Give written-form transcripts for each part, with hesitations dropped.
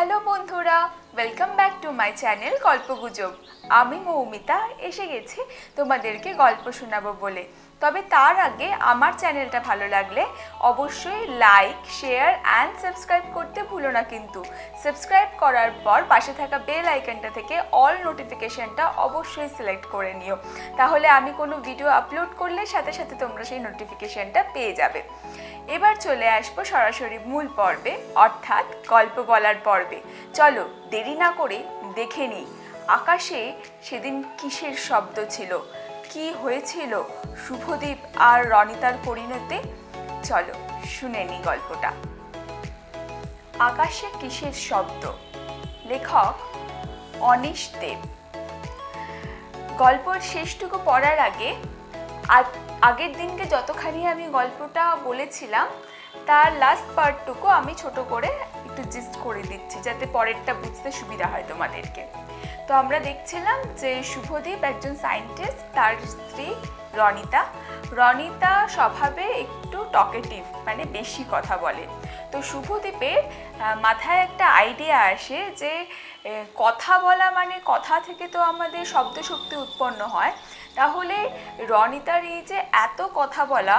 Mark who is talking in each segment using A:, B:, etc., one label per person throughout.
A: Hello বন্ধুরা, welcome back to my channel গল্পগুজব। আমি মৌমিতা এসে গেছি তোমাদেরকে গল্প শোনাবো বলে। তবে তার আগে আমার চ্যানেলটা ভালো লাগলে অবশ্যই লাইক, শেয়ার অ্যান্ড সাবস্ক্রাইব করতে ভুলো না। কিন্তু সাবস্ক্রাইব করার পর পাশে থাকা বেল আইকনটা থেকে অল নোটিফিকেশানটা অবশ্যই সিলেক্ট করে নিও, তাহলে আমি কোনো ভিডিও আপলোড করলে সাথে সাথে তোমরা সেই নোটিফিকেশানটা পেয়ে যাবে। এবার চলে আসবো সরাসরি মূল পর্বে, অর্থাৎ গল্প বলার পর্বে। চলো দেরি না করে দেখে নিই আকাশে সেদিন কিসের শব্দ ছিল, কি হয়েছিল শুভদীপ আর রনিতার পরিণতে। চলো শুনে নিই গল্পটা। আকাশে কিসের শব্দ, লেখক অনিশ দেব। গল্পের শেষটুকু পড়ার আগে আগের দিনকে যতখানি আমি গল্পটা বলেছিলাম তার লাস্ট পার্টটুকু আমি ছোট করে একটু জিস্ট করে দিচ্ছি, যাতে পরেরটা বুঝতে সুবিধা হয় তোমাদেরকে। তো আমরা দেখছিলাম যে শুভদীপ একজন সায়েন্টিস্ট, তার স্ত্রী রনিতা স্বভাবে একটু টকেটিভ, মানে বেশি কথা বলে। তো শুভদীপের মাথায় একটা আইডিয়া আসে যে কথা বলা মানে কথা থেকে তো আমাদের শব্দ শক্তি উৎপন্ন হয়, তাহলে রনিতার এই যে এত কথা বলা,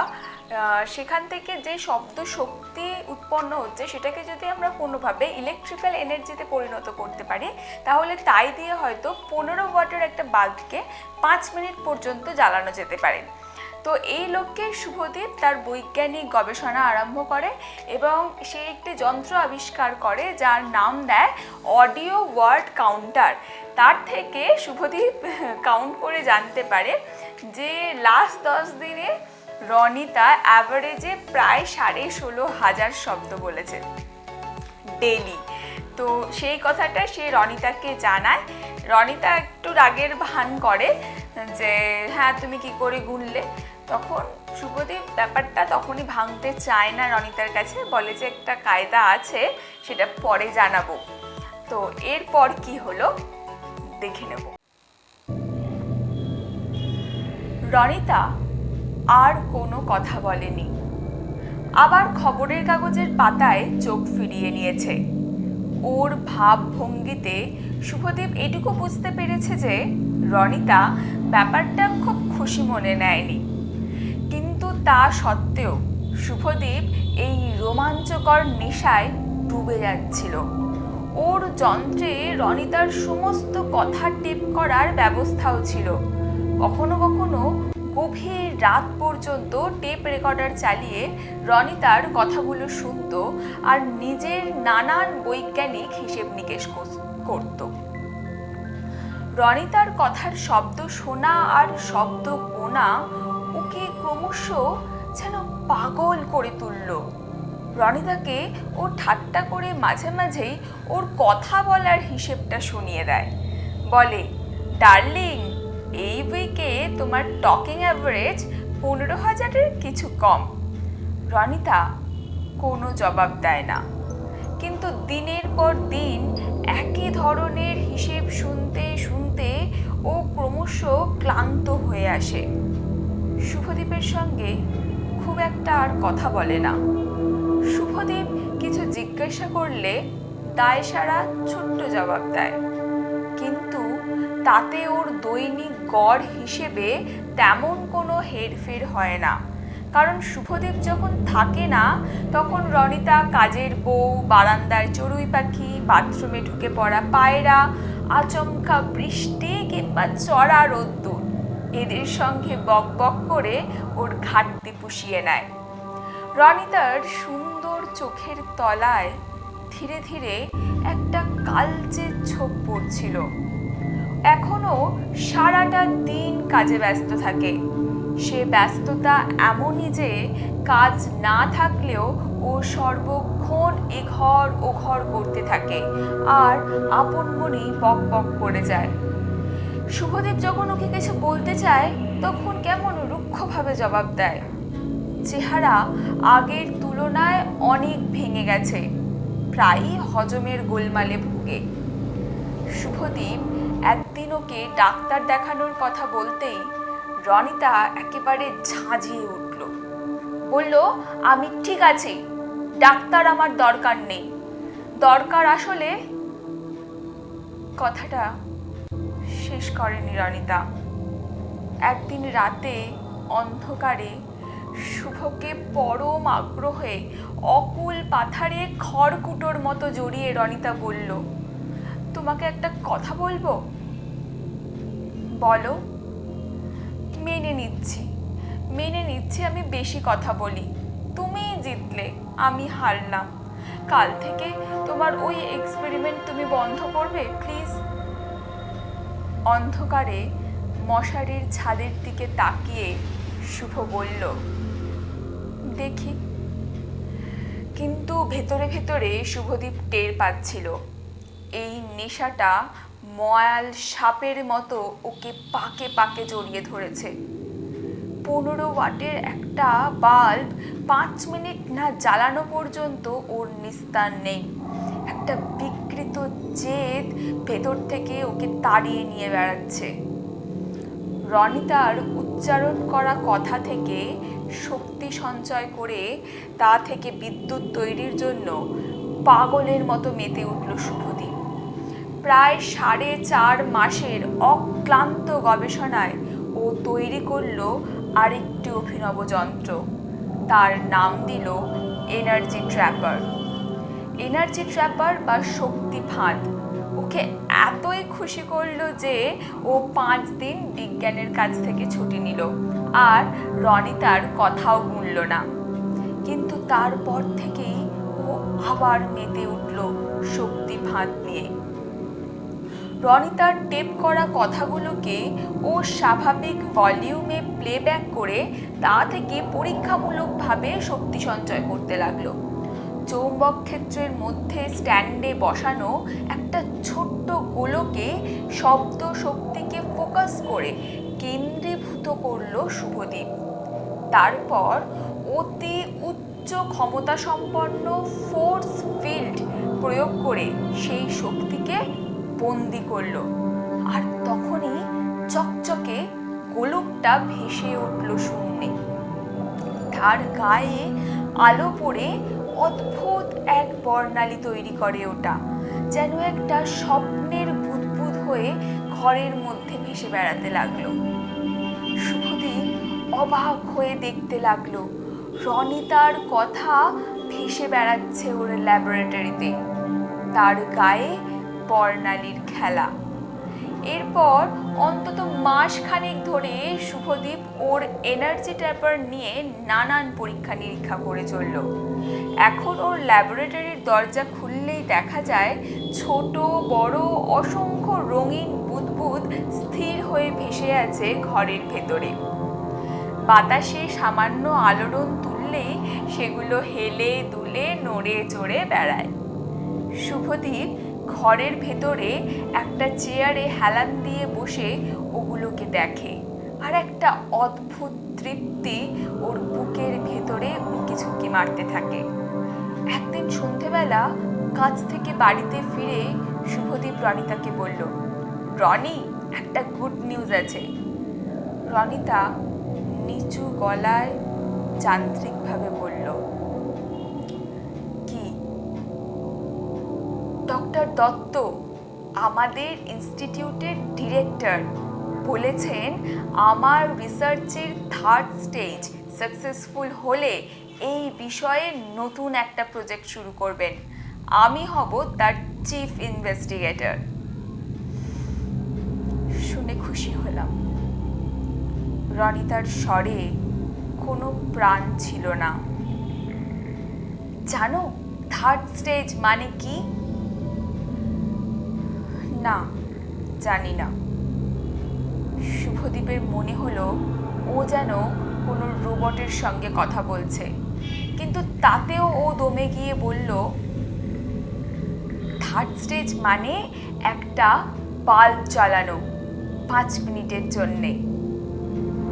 A: সেখান থেকে যে শব্দ শক্তি উৎপন্ন হচ্ছে সেটাকে যদি আমরা কোনোভাবে ইলেকট্রিক্যাল এনার্জিতে পরিণত করতে পারি, তাহলে তাই দিয়ে হয়তো 15 ওয়াটের একটা বাল্বকে 5 মিনিট পর্যন্ত জ্বালানো যেতে পারে। তো এই লক্ষ্যে শুভদীপ তার বৈজ্ঞানিক গবেষণা আরম্ভ করে এবং সে একটি যন্ত্র আবিষ্কার করে যার নাম দেয় অডিও ওয়ার্ড কাউন্টার। তার থেকে শুভদীপ কাউন্ট করে জানতে পারে যে লাস্ট 10 দিনে রনিতা অ্যাভারেজে প্রায় 16,500 শব্দ বলেছে ডেইলি। তো সেই কথাটা সে রনিতাকে জানায়। রনিতা একটু রাগের ভান করে যে হ্যাঁ তুমি কি করে গুনলে। তখন শুভদীপ ব্যাপারটা তখনই ভাঙতে চায় না রনিতার কাছে, বলে যে একটা কায়দা আছে, সেটা পরে জানাবো। তো এরপর কি হলো দেখে নেব। রনিতা আর কোনো কথা বলেনি, আবার খবরের কাগজের পাতায় চোখ ফিরিয়ে নিয়েছে। ওর ভাবভঙ্গিতে শুভদীপ এটুকু বুঝতে পেরেছে যে রনিতা ব্যাপারটা খুব খুশি মনে নেয়নি। কিন্তু তা সত্ত্বেও শুভদীপ এই রোমাঞ্চকর নেশায় ডুবে যাচ্ছিল। ওর যন্ত্রে রনিতার সমস্ত কথা টেপ করার ব্যবস্থাও ছিল। কখনো কখনো গভীর রাত পর্যন্ত টেপ রেকর্ডার চালিয়ে রনিতার কথাগুলো শুনত আর নিজের নানান বৈজ্ঞানিক হিসেব নিকেশ করত। রনিতার কথার শব্দ শোনা আর শব্দ গোনা ওকে ক্রমশ যেন পাগল করে তুলল। রনিতাকে ও ঠাট্টা করে মাঝে মাঝেই ওর কথা বলার হিসেবটা শুনিয়ে দেয়। বলে, ডার্লিং, এই উইকে তোমার টকিং অ্যাভারেজ 15,000-এর কিছু কম। রনিতা কোনো জবাব দেয় না, কিন্তু দিনের পর দিন একই ধরনের হিসেব শুনতে শুনতে ও ক্রমশ ক্লান্ত হয়ে আসে। শুভদীপের সঙ্গে খুব একটা আর কথা বলে না। শুভদীপ কিছু জিজ্ঞাসা করলে দায়সারা ছোট্ট জবাব দেয়, কিন্তু তাতে ওর দৈনিক গড় হিসেবে তেমন কোনো হেরফের হয় না। কারণ শুভদীপ যখন থাকে না তখন রনিতা কাজের বউ, বারান্দার চড়ুই পাখি, বাথরুমে ঢুকে পড়া পায়রা, আচমকা বৃষ্টি কিংবা চড়া রোদ্দুর, এদের সঙ্গে বক বক করে ওর ঘাটতি পুষিয়ে নেয়। রনিতার সুন্দর চোখের তলায় ধীরে ধীরে একটা কালচে ছোপ পড়ছিল। এখনো সারাটা দিন কাজে ব্যস্ত থাকে। সে ব্যস্ততা এমনই যে কাজ না থাকলেও ও সর্বক্ষণ এঘর ওঘর করতে থাকে আর আপন মনেই বক বক করে যায়। শুভদীপ যখন ওকে কিছু বলতে চায় তখন কেমন রুক্ষভাবে জবাব দেয়। চেহারা আগের তুলনায় অনেক ভেঙে গেছে, প্রায়ই হজমের গোলমালে ভুগে। শুভদীপ একদিন ওকে ডাক্তার দেখানোর কথা বলতেই রনিতা একেবারে ঝাঁঝিয়ে উঠল। বলল, আমি ঠিক আছি, ডাক্তার আমার দরকার নেই। দরকার আসলে। কথাটা শেষ করেনি রনিতা। একদিন রাতে অন্ধকারে শুভকে পরম আগ্রহে অকুল পাথারে খড়কুটোর মতো জড়িয়ে রনিতা বলল, তোমাকে একটা কথা বলবো। বলো। মেনে নিচ্ছি আমি বেশি কথা বলি। তুমিই জিতলে, আমি হারলাম। কাল থেকে তোমার ওই এক্সপেরিমেন্ট তুমি বন্ধ করবে প্লিজ। অন্ধকারে মশারির ছাদের দিকে তাকিয়ে শুভ বলল, দেখি। কিন্তু ভেতরে ভেতরে শুভদীপ টের পাচ্ছিল এই নেশাটা ময়াল সাপের মতো ওকে পাকে পাকে জড়িয়ে ধরেছে। 15 ওয়াটের একটা বাল্ব 5 মিনিট না জ্বালানো পর্যন্ত ওর নিস্তার নেই। একটা বিকৃত জেদ ভেতর থেকে ওকে তাড়িয়ে নিয়ে বেড়াচ্ছে। রনিতার উচ্চারণ করা কথা থেকে শক্তি সঞ্চয় করে তা থেকে বিদ্যুৎ তৈরির জন্য পাগলের মতো মেতে উঠল শুভদীপ। প্রায় 4.5 মাসের অক্লান্ত গবেষণায় ও তৈরি করল আরেকটি অভিনব যন্ত্র। তার নাম দিল এনার্জি ট্র্যাপার বা শক্তি ফাঁদ। ওকে এতই খুশি করলো যে ও 5 দিন বিজ্ঞানের কাছ থেকে ছুটি নিল আর রনিতার কথাও শুনল না। কিন্তু তারপর থেকেই ও আবার মেতে উঠল শক্তি ফাঁদ নিয়ে। রনিতার টেপ করা কথাগুলোকে ও স্বাভাবিক ভলিউমে প্লেব্যাক করে তা থেকে পরীক্ষামূলকভাবে শক্তি সঞ্চয় করতে লাগলো। চৌম্বক ক্ষেত্রের মধ্যে স্ট্যান্ডে বসানো একটা ছোট্ট গোলকে শব্দ শক্তিকে ফোকাস করে কেন্দ্রীভূত করল শুভদীপ। তারপর অতি উচ্চ ক্ষমতা সম্পন্ন ফোর্স ফিল্ড প্রয়োগ করে সেই শক্তিকে বন্দি করল। আর তখনই চকচকে গোলকটা ভেসে উঠল শূন্যে। তার গায়ে আলো পড়ে অদ্ভুত এক বর্ণালী তৈরি করে ওটা, যেন একটা স্বপ্নের বুদবুদ হয়ে ঘরের মধ্যে ভেসে বেড়াতে লাগলো। শুভদীপ অবাক হয়ে দেখতে লাগলো রনিতার কথা ভেসে বেড়াচ্ছে ওর ল্যাবরেটরিতে, তার গায়ে বর্ণালীর খেলা। এরপর অন্তত মাসখানেক ধরে শুভদীপ ওর এনার্জি ট্র্যাপার নিয়ে নানান পরীক্ষা নিরীক্ষা করে চলল। এখন ওর ল্যাবরেটরির দরজা খুললেই দেখা যায় ছোট বড় অসংখ্য রঙিন বুদবুদ স্থির হয়ে ভেসে আছে ঘরের ভেতরে। বাতাসে সামান্য আলোড়ন তুললেই সেগুলো হেলে দুলে নড়ে চড়ে বেড়ায়। শুভদীপ ঘরের ভেতরে একটা চেয়ারে হেলান দিয়ে বসে ওগুলোকে দেখে, আর একটা অদ্ভুত তৃপ্তি ওর বুকের ভেতরে উঁকি ঝুঁকি মারতে থাকে। একদিন সন্ধেবেলা কাজ থেকে বাড়িতে ফিরে শুভদীপ রনিতাকে বলল, রনি, একটা গুড নিউজ আছে। রনিতা নিচু গলায় যান্ত্রিকভাবে বলল, কি? ডক্টর দত্ত, আমাদের ইনস্টিটিউটের ডিরেক্টর, বলেছেন আমার রিসার্চের 3rd স্টেজ সাকসেসফুল হলে এই বিষয়ে নতুন একটা প্রজেক্ট শুরু করবেন। আমি হব তার চিফ ইনভেস্টিগেটর। শুনে খুশি হলাম। রনিতার স্বরে কোনো প্রাণ ছিল না। জানো 3rd স্টেজ মানে কি? না, জানি না। শুভদীপের মনে হলো ও যেন কোনো রোবটের সঙ্গে কথা বলছে, কিন্তু তাতেও ও দমে গিয়ে বলল, 3rd স্টেজ মানে একটা বাল্ব জ্বালানো 5 মিনিটের জন্যে।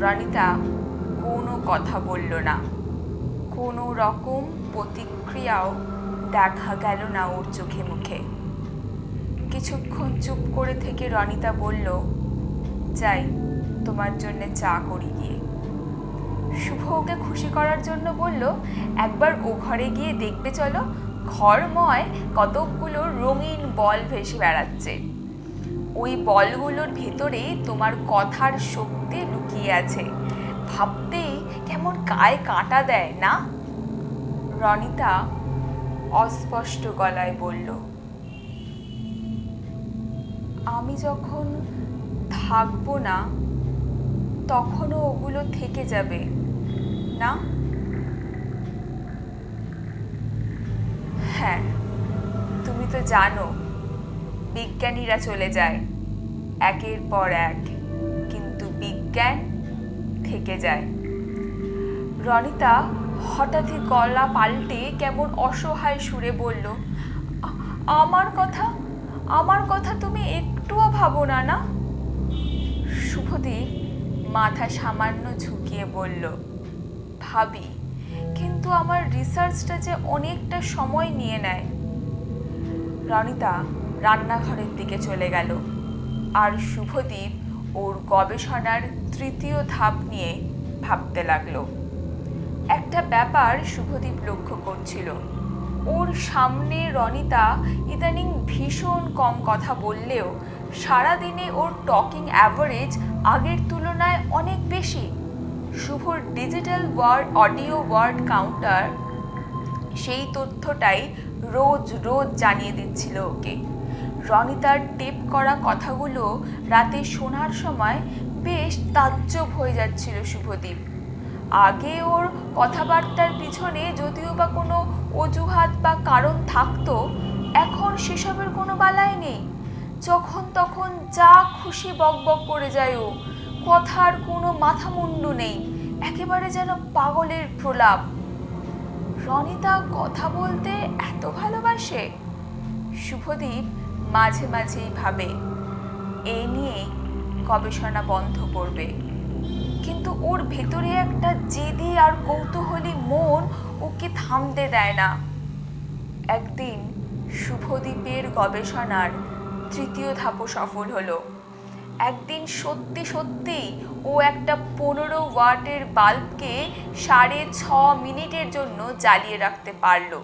A: রনিতা কোনো কথা বলল না, কোনো রকম প্রতিক্রিয়াও দেখা গেল না ওর চোখে মুখে। কিছুক্ষণ চুপ করে থেকে রনিতা বলল, যাই, তোমার জন্য চা করি গিয়ে। শুভ ওকে খুশি করার জন্য বলল, একবার ও ঘরে গিয়ে দেখবে চলো, ঘরময় কতকগুলো রঙিন বল ভেসে বেড়াচ্ছে। ওই বলগুলোর ভেতরে তোমার কথার শক্তি লুকিয়ে আছে। ভাবতেই কেমন গায়ে কাঁটা দেয় না? রনিতা অস্পষ্ট গলায় বলল, আমি যখন থাকবো না তখনও ওগুলো থেকে যাবে না? হ্যাঁ, তুমি তো জানো বিজ্ঞানীরা চলে যায় একের পর এক, কিন্তু বিজ্ঞান থেকে যায়। রনিতা হঠাৎই গলা পাল্টে কেমন অসহায় সুরে বলল, আমার কথা তুমি একটুও ভাবো না? না? শুভদীপ মাথা সামান্য ঝুঁকিয়ে বলল, ভাবি, কিন্তু আমার রিসার্চটা যে অনেকটা সময় নিয়ে নেয়। রনিতা রান্নাঘরের দিকে চলে গেল, আর শুভদীপ ওর গবেষণার তৃতীয় ধাপ নিয়ে ভাবতে লাগলো। একটা ব্যাপার শুভদীপ লক্ষ্য করছিল, ওর সামনে রনিতা ইদানিং ভীষণ কম কথা বললেও সারাদিনে ওর টকিং অ্যাভারেজ আগের তুলনায় অনেক বেশি। শুভর ডিজিটাল অডিও ওয়ার্ড কাউন্টার সেই তথ্যটাই রোজ রোজ জানিয়ে দিচ্ছিল ওকে। রনিতার টেপ করা কথাগুলো রাতে শোনার সময় বেশ তাজ্জব হয়ে যাচ্ছিল শুভদীপ। আগে ওর কথাবার্তার পিছনে যদিও বা কোনো অজুহাত বা কারণ থাকতো, এখন সেসবের কোনো বালাই নেই। যখন তখন যা খুশি বকবক করে যায় ও, কথার কোনো মাথা মুন্ডু নেই, একেবারে যেন পাগলের প্রলাপ। রনিতা কথা বলতে এত ভালোবাসে? শুভদীপ মাঝে মাঝেই ভাবে এই নিয়ে গবেষণা বন্ধ করবে, কিন্তু ওর ভেতরে একটা জেদি আর কৌতূহলী মন ওকে থামতে দেয় না। একদিন শুভদীপের গবেষণার তৃতীয় ধাপও সফল হলো। একদিন সত্যি সত্যি ও একটা 15 ওয়াটের বাল্বকে 6.5 মিনিটের জন্য জ্বালিয়ে রাখতে পারলো।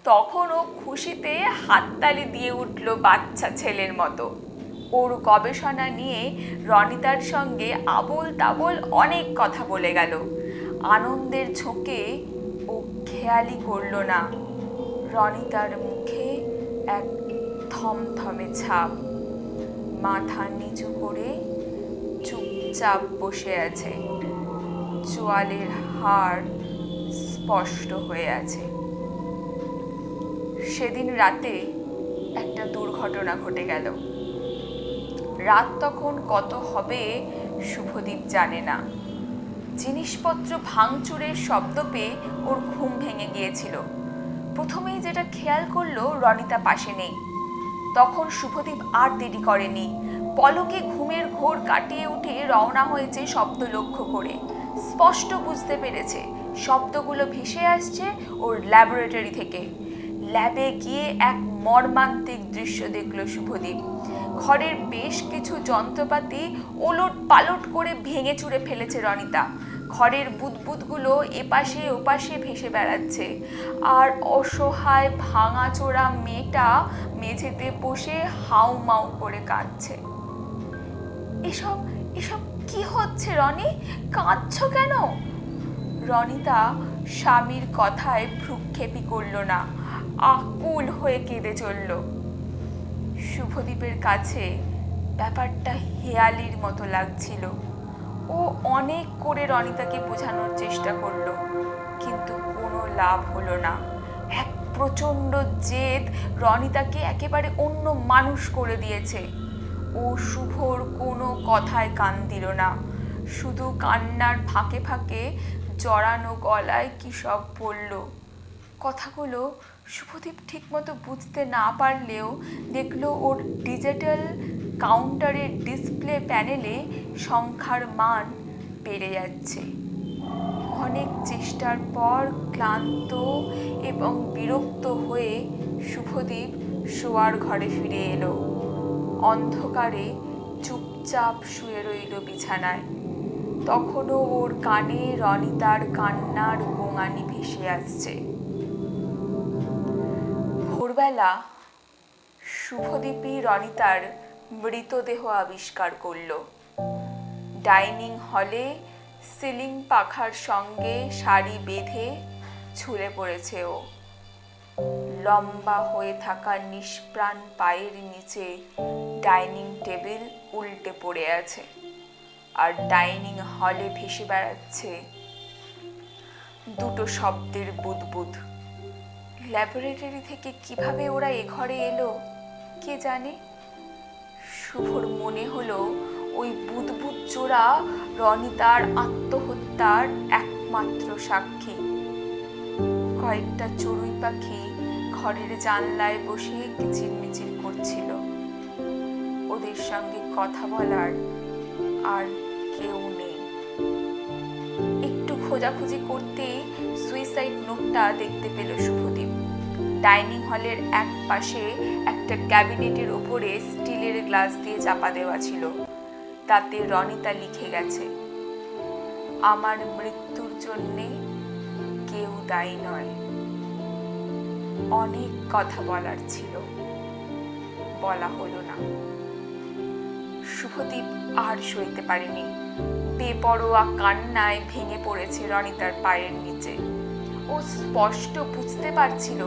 A: তখন ও খুশিতে হাততালি দিয়ে উঠল বাচ্চা ছেলের মতো। ওর গবেষণা নিয়ে রনিতার সঙ্গে আবোল তাবোল অনেক কথা বলে গেল। আনন্দের ঝোঁকে ও খেয়ালই করল না রনিতার মুখে এক থমথমে ছাপ। মাথা নিচু করে চুপচাপ বসে আছে, চোয়ালের হাড় স্পষ্ট হয়ে আছে। সেদিন রাতে একটা দুর্ঘটনা ঘটে গেল। রাত তখন কত হবে শুভদীপ জানে না। জিনিসপত্র ভাঙচুরের শব্দ পেয়ে ওর ঘুম ভেঙে গিয়েছিল। প্রথমেই যেটা খেয়াল করলো রনিতা পাশে নেই। তখন শুভদীপ আর দেরি করেনি, পলকে ঘুমের ঘোর কাটিয়ে উঠে রওনা হয়েছে শব্দ লক্ষ্য করে। স্পষ্ট বুঝতে পেরেছে শব্দগুলো ভেসে আসছে ওর ল্যাবরেটরি থেকে। ল্যাবে গিয়ে এক মর্মান্তিক দৃশ্য দেখল শুভদীপ। ঘরের বেশ কিছু যন্ত্রপাতি ওলট পালট করে ভেঙে চুরে ফেলেছে রনিতা। ঘরের বুদবুদগুলো এপাশে ওপাশে ভেসে বেড়াচ্ছে, আর অসহায় ভাঙাচোরা মেয়েটা মেঝেতে বসে হাউমাউ করে কাঁদছে। এসব এসব কি হচ্ছে রনি? কাঁদছো কেন? রনিতা স্বামীর কথায় ভ্রুক্ষেপই করল না, আকুল হয়ে কেঁদে চলল। শুভদীপের কাছে ব্যাপারটা হেয়ালির মতো লাগছিল। ও অনেক করে রনিতাকে বোঝানোর চেষ্টা করলো, কিন্তু কোনো লাভ হলো না। এক প্রচণ্ড জেদ রনিতাকে একেবারে অন্য মানুষ করে দিয়েছে। ও শুভর কোনো কথায় কান দিল না, শুধু কান্নার ফাঁকে ফাঁকে জড়ানো গলায় কী সব বলল। কথাগুলো শুভদীপ ঠিকমতো বুঝতে না পারলেও দেখলো ওর ডিজিটাল কাউন্টারের ডিসপ্লে প্যানেলে সংখ্যার মান বেড়ে যাচ্ছে। অনেক চেষ্টার পর ক্লান্ত এবং বিরক্ত হয়ে শুভদীপ শোয়ার ঘরে ফিরে এলো। অন্ধকারে চুপচাপ শুয়ে রইল বিছানায়। তখনও ওর কানে রনিতার কান্নার গোঙানি ভেসে আসছে। ভোরবেলা শুভদীপই রনিতার মৃতদেহ আবিষ্কার করল। ডাইনিং হলে সিলিং পাখার সঙ্গে শাড়ি বেঁধে ঝুলে পড়েছে ও। লম্বা হয়ে থাকা নিষ্প্রাণ পায়ের নিচে ডাইনিং টেবিল উল্টে পড়ে আছে, আর ডাইনিং হলে ভেসে বেড়াচ্ছে দুটো শব্দের বুদবুদ। ল্যাবরেটরি থেকে কিভাবে ওরা এ ঘরে এলো কে জানে। শুভর মনে হলো ওই বুদবুদ জোড়া রনিতার আত্মহত্যার একমাত্র সাক্ষী। কয়েকটা চড়ুই পাখি ঘরের জানলায় বসে কিচিরমিচির করছিল। ওদের সঙ্গে কথা বলার আর কেউ নেই। একটু খোঁজাখুঁজি করতেই সুইসাইড নোটটা দেখতে পেল শুভদীপ। ডাইনিং হলের এক পাশে একটা ক্যাবিনেটের উপরে স্টিলের গ্লাস দিয়ে চাপা দেওয়া ছিল। তাতে রনিতা লিখে গেছে, আমার মৃত্যুর জন্যে কেউ দায়ী নয়। অনেক কথা বলার ছিল, বলা হলো না। শুভদীপ আর সইতে পারেনি। বেপরোয়া কান্নায় ভেঙে পড়েছে রনিতার পায়ের নিচে। ও স্পষ্ট বুঝতে পারছিল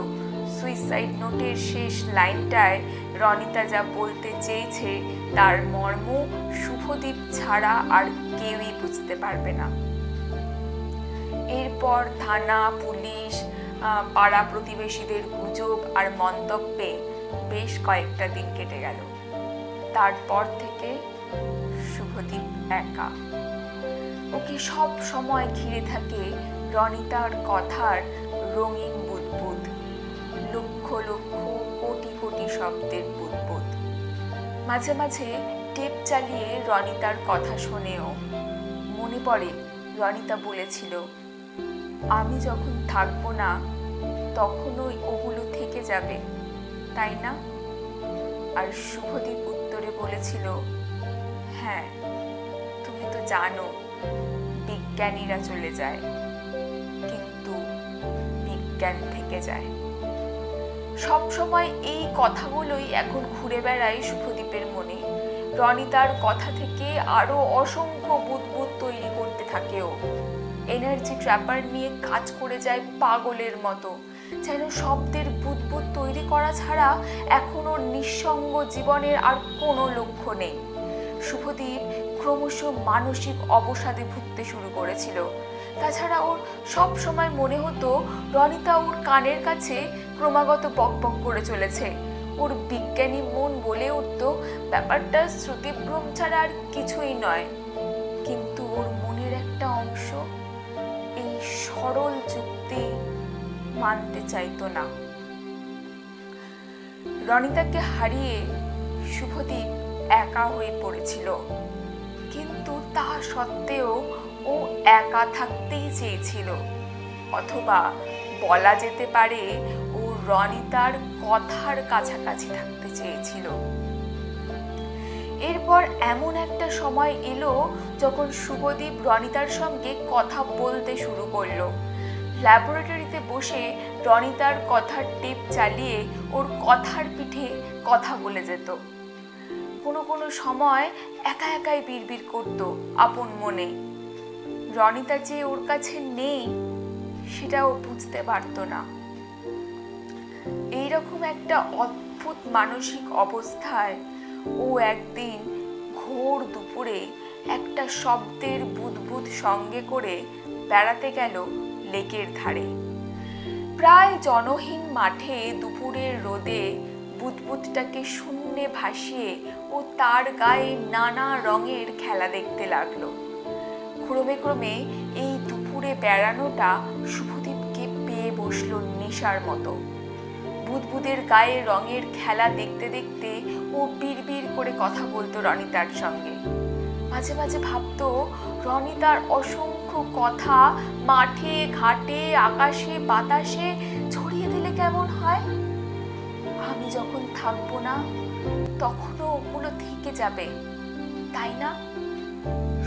A: সুইসাইড নোটের শেষ লাইনটায় রনিতা যা বলতে চেয়েছে তার মর্ম শুভদীপ ছাড়া আর কেউই বুঝতে পারবে না। এরপর থানা, পুলিশ, পাড়া প্রতিবেশীদের গুজব আর মন্তব্যে বেশ কয়েকটা দিন কেটে গেল। তারপর থেকে শুভদীপ একা। ওকে সব সময় ঘিরে থাকে রনিতার কথার রঙিন বুদবুদ, লক্ষ লক্ষ কোটি কোটি শব্দের বুদবুদ। মাঝে মাঝে টেপ চালিয়ে রনিতার কথা শোনেও। মনে পড়ে রনিতা বলেছিল, আমি যখন থাকবো না তখন ওগুলো থেকে যাবে, তাই না? আর শুভদীপ উত্তরে বলেছিল, হ্যাঁ, তুমি তো জানো বিজ্ঞানীরা চলে যায়, কিন্তু বিজ্ঞান থেকে যায়। সব সময় এই কথাগুলোই এখন ঘুরে বেড়ায় শুভদীপের মনে। রনিতার কথা থেকে আরো অসংখ্য বুদবুদ তৈরি করতে থাকে ও। এনার্জি ট্র্যাপার নিয়ে কাজ করে যায় পাগলের মতো, যেন শব্দের বুদবুদ তৈরি করা ছাড়া এখন ওর নিঃসঙ্গ জীবনের আর কোনো লক্ষ্য নেই। শুভদীপ ক্রমশ মানসিক অবসাদে ভুগতে শুরু করেছিল। তাছাড়া ওর সব সময় মনে হতো রনিতা ওর কানের কাছে ক্রমাগত বকবক করে চলেছে। ওর বিজ্ঞানী মন বলে উঠত ব্যাপারটা শ্রুতিভ্রম ছাড়া আর কিছুই নয়, কিন্তু ওর মনের একটা অংশ এই সরল যুক্তি মানতে চাইতো না। রনিতাকে হারিয়ে শুভদীপ একা হয়ে পড়েছিল, কিন্তু তা সত্ত্বেও ও একা থাকতেই চেয়েছিল, অথবা বলা যেতে পারে ও রনিতার কথার কাছাকাছি থাকতে চেয়েছিল। এরপর এমন একটা সময় এলো যখন শুভদীপ রনিতার সঙ্গে কথা বলতে শুরু করলো। ল্যাবরেটরিতে বসে রনিতার কথার টেপ চালিয়ে ওর কথার পিঠে কথা বলে যেত। কোনো কোনো সময় একা একাই বিড়বিড় করত আপন মনে। রনিতা যে ওর কাছে নেই সেটা ও বুঝতে পারতো না। এইরকম একটা অদ্ভুত মানসিক অবস্থায় ও একদিন ঘোর দুপুরে একটা শব্দের বুদবুদ সঙ্গে করে বেড়াতে গেল লেকের ধারে। প্রায় জনহীন মাঠে দুপুরের রোদে বুদবুদটাকে শূন্যে ভাসিয়ে ও তার গায়ে নানা রঙের খেলা দেখতে লাগলো। ক্রমে ক্রমে এই দুপুরে বেড়ানোটা শুভদীপকে পেয়ে বসলো নেশার মতো। বুদবুদের গায়ে রঙের খেলা দেখতে দেখতে ও বিড়বিড় করে কথা বলতো রনিতার সঙ্গে। মাঝে মাঝে ভাবতো রনিতার অসংখ্য কথা মাঠে ঘাটে আকাশে বাতাসে ছড়িয়ে দিলে কেমন হয়। আমি যখন থাকবো না তখনও ওগুলো থেকে যাবে, তাই না?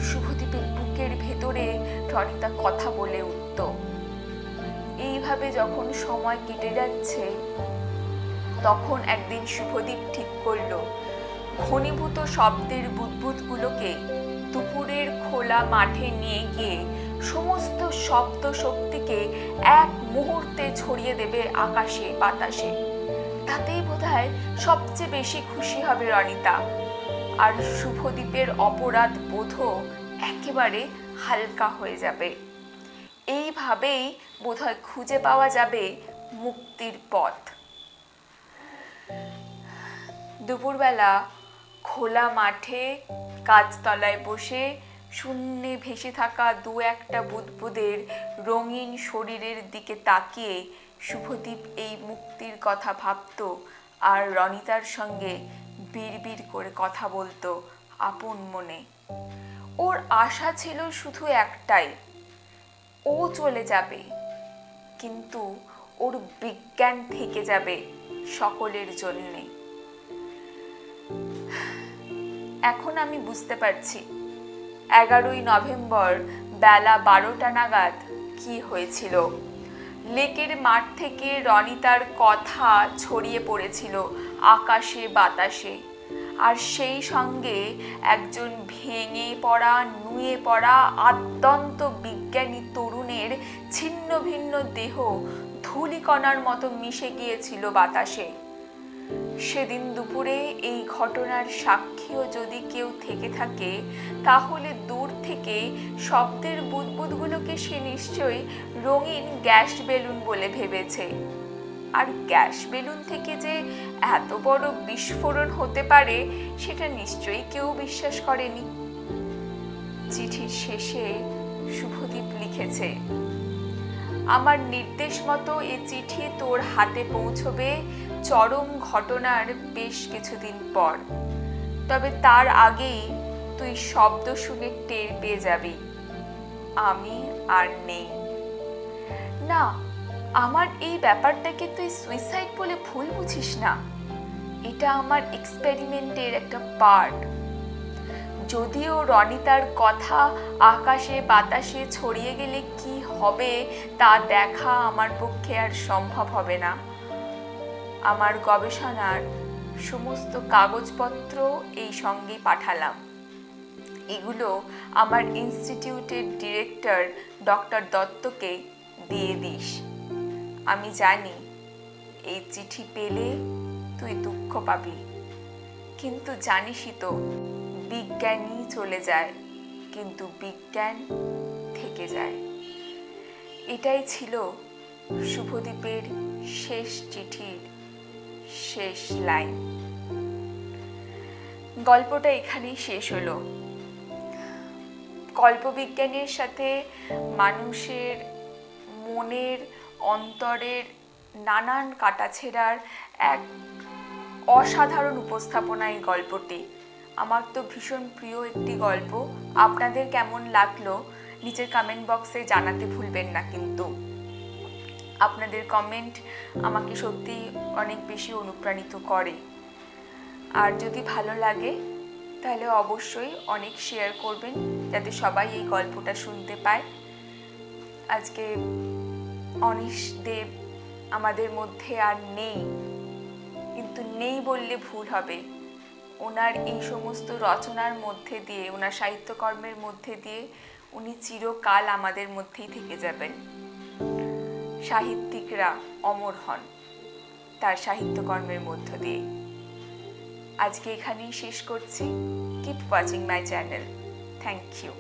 A: শুভদীপের বুকের ভেতরে রনিতা কথা বলে উঠত। এইভাবে যখন সময় কেটে যাচ্ছে তখন একদিন শুভদীপ ঠিক করল ঘনীভূত শব্দের বুদবুদগুলোকে দুপুরের খোলা মাঠে নিয়ে গিয়ে সমস্ত শব্দ শক্তিকে এক মুহূর্তে ছড়িয়ে দেবে আকাশে বাতাসে। তাতেই বোধহয় সবচেয়ে বেশি খুশি হবে রনিতা, আর শুভদীপের অপরাধ বোধও একেবারে হালকা হয়ে যাবে। এইভাবেই বোধহয় খুঁজে পাওয়া যাবে মুক্তির পথ। দুপুরবেলা খোলা মাঠে গাছতলায় বসে শূন্যে ভেসে থাকা দু একটা বুদবুদের রঙিন শরীরের দিকে তাকিয়ে শুভদীপ এই মুক্তির কথা ভাবত, আর রনিতার সঙ্গে বিড়বিড় করে কথা বলতো আপন মনে। ওর আশা ছিল শুধু একটাই, ও চলে যাবে কিন্তু ওর বিজ্ঞান থেকে যাবে সকলের জন্যে। এখন আমি বুঝতে পারছি 11ই নভেম্বর বেলা 12টা নাগাদ কি হয়েছিল। লেকের মাঠ থেকে রনিতার কথা ছড়িয়ে পড়েছিল আকাশে বাতাসে, আর সেই সঙ্গে একজন ভেঙে পড়া নুয়ে পড়া আদ্যন্ত বিজ্ঞানী তরুণের ছিন্ন ভিন্ন দেহ ধূলিকণার মতো মিশে গিয়েছিল বাতাসে। সেদিন দুপুরে এই ঘটনার সাক্ষীও যদি কেউ থেকে থাকে, তাহলে দূর থেকে শব্দের বুদবুদগুলোকে সে নিশ্চয়ই রঙিন গ্যাস বেলুন বলে ভেবেছে। আর গ্যাস বেলুন থেকে যে এত বড় বিস্ফোরণ হতে পারে সেটা নিশ্চয়ই কেউ বিশ্বাস করেনি। চিঠির শেষে শুভদীপ লিখেছে, আমার নির্দেশ মতো এ চিঠি তোর হাতে পৌঁছবে চরম ঘটনার বেশ কিছুদিন পর, তবে তার আগেই তুই শব্দ শুনে টের পেয়ে যাবি আমি আর নেই। না, আমার এই ব্যাপারটাকে তুই সুইসাইড বলে ভুল বুঝিস না, এটা আমার এক্সপেরিমেন্টের একটা পার্ট। যদিও রনিতার কথা আকাশে বাতাসে ছড়িয়ে গেলে কি হবে তা দেখা আমার পক্ষে আর সম্ভব হবে না। আমার গবেষণার সমস্ত কাগজপত্র এই সঙ্গে পাঠালাম। এগুলো আমার ইনস্টিটিউটের ডিরেক্টর ডক্টর দত্তকে দিয়ে দিস। আমি জানি এই চিঠি পেলে তুই দুঃখ পাবি, কিন্তু জানিসই তো বিজ্ঞানই চলে যায় কিন্তু বিজ্ঞান থেকে যায়। এটাই ছিল শুভদীপের শেষ চিঠির শেষ লাইন। গল্পটা এখানেই শেষ হলো। কল্পবিজ্ঞানের সাথে মানুষের মনের অন্তরের নানান কাটাছেঁড়ার এক অসাধারণ উপস্থাপনা এই গল্পটি। আমার তো ভীষণ প্রিয় একটি গল্প। আপনাদের কেমন লাগলো নিচের কমেন্ট বক্সে জানাতে ভুলবেন না কিন্তু। আপনাদের কমেন্ট আমাকে সত্যি অনেক বেশি অনুপ্রাণিত করে। আর যদি ভালো লাগে তাহলে অবশ্যই অনেক শেয়ার করবেন যাতে সবাই এই গল্পটা শুনতে পায়। আজকে অনিশ দেব আমাদের মধ্যে আর নেই, কিন্তু নেই বললে ভুল হবে। ওনার এই সমস্ত রচনার মধ্যে দিয়ে, ওনার সাহিত্যকর্মের মধ্যে দিয়ে উনি চিরকাল আমাদের মধ্যেই থেকে যাবেন। সাহিত্যিকরা অমর হন তার সাহিত্যকর্মের মধ্য দিয়ে। আজকে এখানেই শেষ করছি। Keep watching my channel. Thank you.